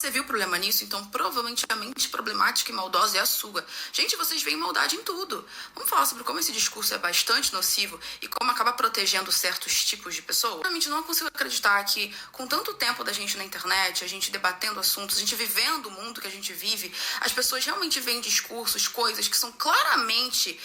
Você viu o problema nisso? Então, provavelmente a mente problemática e maldosa é a sua. Gente, vocês veem maldade em tudo. Vamos falar sobre como esse discurso é bastante nocivo e como acaba protegendo certos tipos de pessoas? Realmente não consigo acreditar que, com tanto tempo da gente na internet, a gente debatendo assuntos, a gente vivendo o mundo que a gente vive, as pessoas realmente veem discursos, coisas que são claramente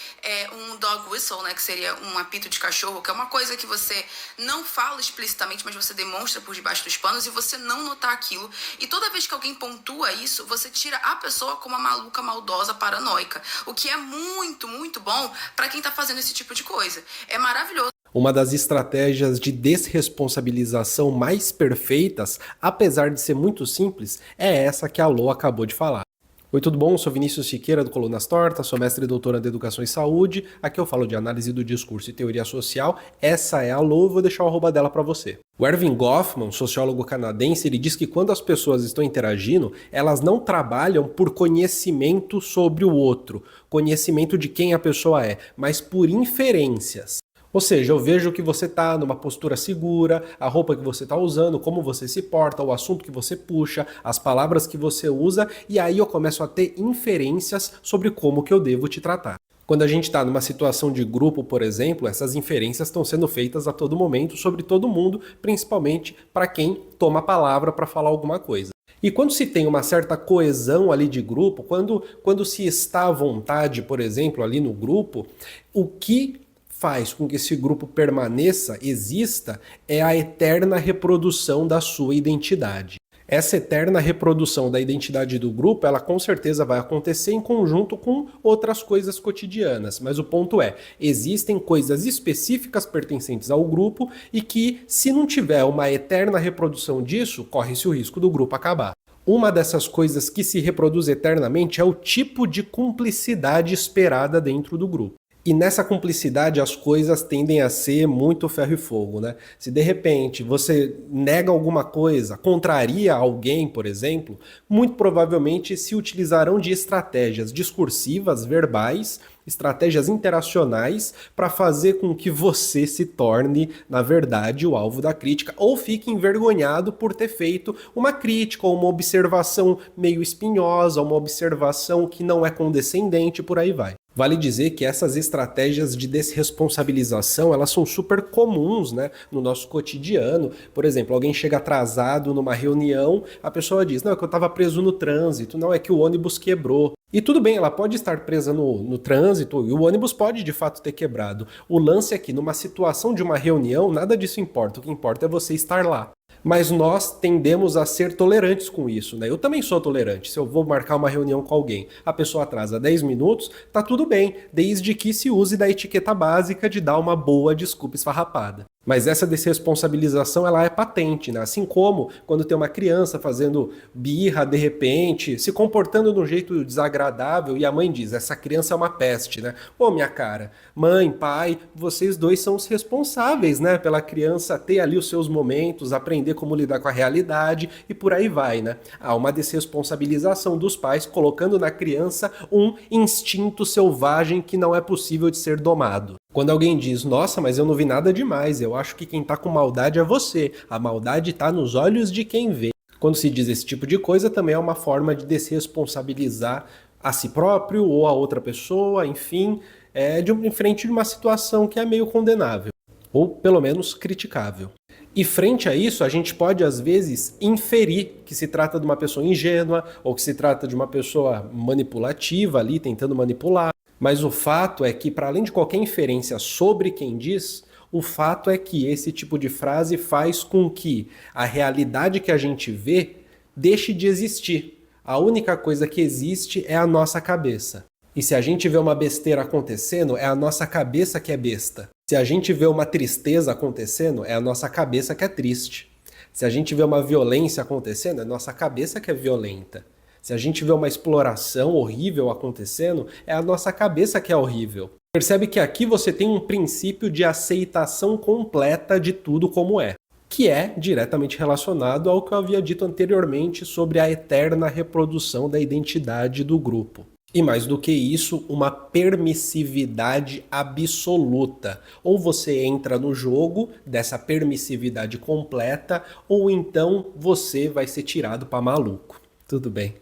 um dog whistle, né? Que seria um apito de cachorro, que é uma coisa que você não fala explicitamente, mas você demonstra por debaixo dos panos e você não notar aquilo. E toda vez que alguém pontua isso, você tira a pessoa como uma maluca, maldosa, paranoica. O que é muito, muito bom para quem tá fazendo esse tipo de coisa. É maravilhoso. Uma das estratégias de desresponsabilização mais perfeitas, apesar de ser muito simples, é essa que a Lô acabou de falar. Oi, tudo bom? Eu sou Vinícius Siqueira do Colunas Tortas, sou mestre e doutorando em Educação e Saúde. Aqui eu falo de análise do discurso e teoria social. Essa é a Lô, vou deixar o arroba dela para você. O Erving Goffman, sociólogo canadense, ele diz que quando as pessoas estão interagindo, elas não trabalham por conhecimento sobre o outro, conhecimento de quem a pessoa é, mas por inferências. Ou seja, eu vejo que você está numa postura segura, a roupa que você está usando, como você se porta, o assunto que você puxa, as palavras que você usa, e aí eu começo a ter inferências sobre como que eu devo te tratar. Quando a gente está numa situação de grupo, por exemplo, essas inferências estão sendo feitas a todo momento sobre todo mundo, principalmente para quem toma a palavra para falar alguma coisa. E quando se tem uma certa coesão ali de grupo, quando se está à vontade, por exemplo, ali no grupo, o que faz com que esse grupo permaneça, exista, é a eterna reprodução da sua identidade. Essa eterna reprodução da identidade do grupo, ela com certeza vai acontecer em conjunto com outras coisas cotidianas, mas o ponto é, existem coisas específicas pertencentes ao grupo e que, se não tiver uma eterna reprodução disso, corre-se o risco do grupo acabar. Uma dessas coisas que se reproduz eternamente é o tipo de cumplicidade esperada dentro do grupo. E nessa cumplicidade as coisas tendem a ser muito ferro e fogo, né? Se de repente você nega alguma coisa, contraria alguém, por exemplo, muito provavelmente se utilizarão de estratégias discursivas, verbais, estratégias interacionais para fazer com que você se torne, na verdade, o alvo da crítica ou fique envergonhado por ter feito uma crítica ou uma observação meio espinhosa, uma observação que não é condescendente, por aí vai. Vale dizer que essas estratégias de desresponsabilização, elas são super comuns, né, no nosso cotidiano. Por exemplo, alguém chega atrasado numa reunião, a pessoa diz, não, é que eu estava preso no trânsito, não, é que o ônibus quebrou. E tudo bem, ela pode estar presa no trânsito e o ônibus pode de fato ter quebrado. O lance é que numa situação de uma reunião, nada disso importa, o que importa é você estar lá. Mas nós tendemos a ser tolerantes com isso, né? Eu também sou tolerante. Se eu vou marcar uma reunião com alguém, a pessoa atrasa 10 minutos, tá tudo bem, desde que se use da etiqueta básica de dar uma boa desculpa esfarrapada. Mas essa desresponsabilização, ela é patente, né? Assim como quando tem uma criança fazendo birra de repente, se comportando de um jeito desagradável e a mãe diz, essa criança é uma peste, né? Ô, minha cara, mãe, pai, vocês dois são os responsáveis, né? Pela criança ter ali os seus momentos, aprender como lidar com a realidade e por aí vai, né? Há uma desresponsabilização dos pais colocando na criança um instinto selvagem que não é possível de ser domado. Quando alguém diz, nossa, mas eu não vi nada demais, eu acho que quem tá com maldade é você, a maldade tá nos olhos de quem vê. Quando se diz esse tipo de coisa, também é uma forma de desresponsabilizar a si próprio ou a outra pessoa, enfim, em frente de uma situação que é meio condenável, ou pelo menos criticável. E frente a isso, a gente pode às vezes inferir que se trata de uma pessoa ingênua, ou que se trata de uma pessoa manipulativa ali, tentando manipular. Mas o fato é que, para além de qualquer inferência sobre quem diz, o fato é que esse tipo de frase faz com que a realidade que a gente vê deixe de existir. A única coisa que existe é a nossa cabeça. E se a gente vê uma besteira acontecendo, é a nossa cabeça que é besta. Se a gente vê uma tristeza acontecendo, é a nossa cabeça que é triste. Se a gente vê uma violência acontecendo, é a nossa cabeça que é violenta. Se a gente vê uma exploração horrível acontecendo, é a nossa cabeça que é horrível. Percebe que aqui você tem um princípio de aceitação completa de tudo como é, que é diretamente relacionado ao que eu havia dito anteriormente sobre a eterna reprodução da identidade do grupo. E mais do que isso, uma permissividade absoluta. Ou você entra no jogo dessa permissividade completa, ou então você vai ser tirado para maluco. Tudo bem.